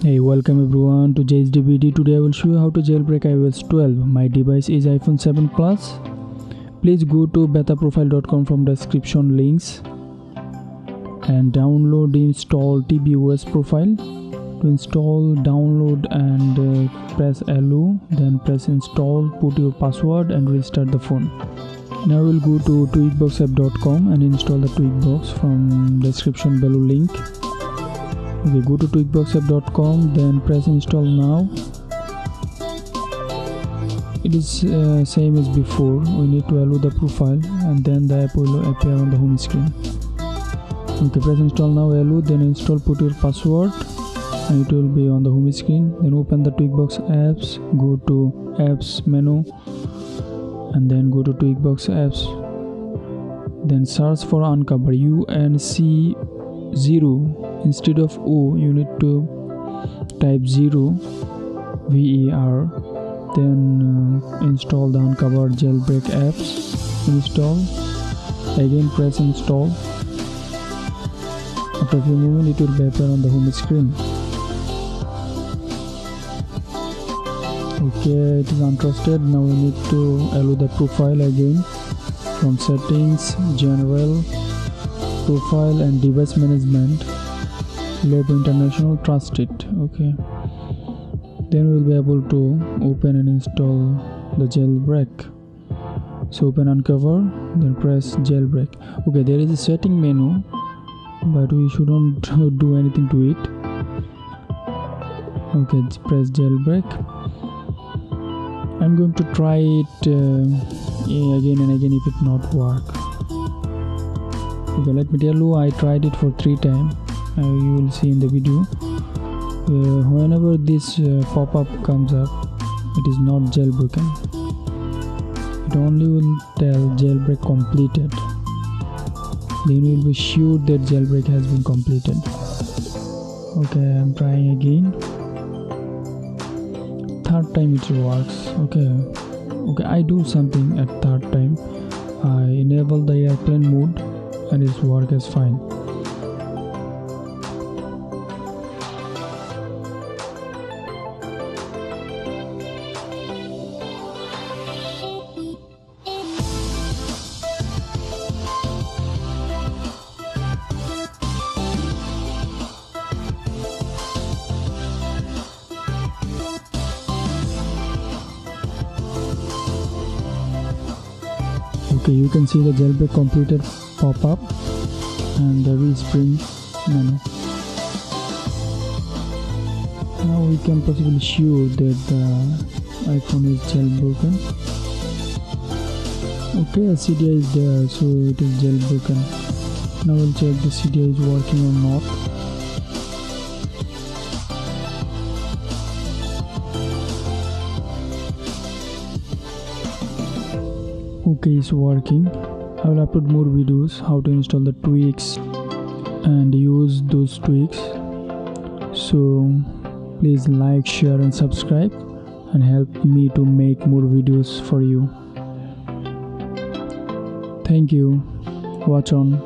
Hey, welcome everyone to JSDBD. Today I will show you how to jailbreak iOS 12. My device is iPhone 7 Plus. Please go to betaprofile.com from description links and download install tvOS profile. To install, download and press LO, then press install, put your password and restart the phone. Now we'll go to tweakboxapp.com and install the tweakbox from description below link. Okay, go to tweakboxapp.com, then press install now. It is same as before. We need to allow the profile and then the app will appear on the home screen. Okay, press install now, allow, then install, put your password and it will be on the home screen. Then open the Tweakbox apps, go to apps menu and then go to Tweakbox apps, then search for Unc0ver UNC0. Instead of O you need to type 0 VER. Then install the Unc0ver Jailbreak apps. Install, again press install. After a few moments it will appear on the home screen. Okay, it is untrusted. Now we need to allow the profile again from settings, general, profile and device management, Lab International, trusted. Okay, then we will be able to open and install the jailbreak. So open Unc0ver, then press jailbreak. Okay, there is a setting menu but we shouldn't do anything to it. Okay, press jailbreak. I'm going to try it again and again if it not work. Okay, let me tell you, I tried it for 3 times. You will see in the video. Whenever this pop-up comes up, it is not jailbroken. It only will tell jailbreak completed. Then you will be sure that jailbreak has been completed. Okay, I'm trying again. 3rd time it works. Okay, I do something at 3rd time. I enable the airplane mode and it works as fine. Okay, you can see the jailbreak completed pop-up and the respring menu. Now we can possibly show that the iPhone is jailbroken. Okay, Cydia is there, so it is jailbroken. Now we'll check the Cydia is working or not. Okay, it's working. I will upload more videos how to install the tweaks and use those tweaks. So please like, share and subscribe and help me to make more videos for you. Thank you. Watch on.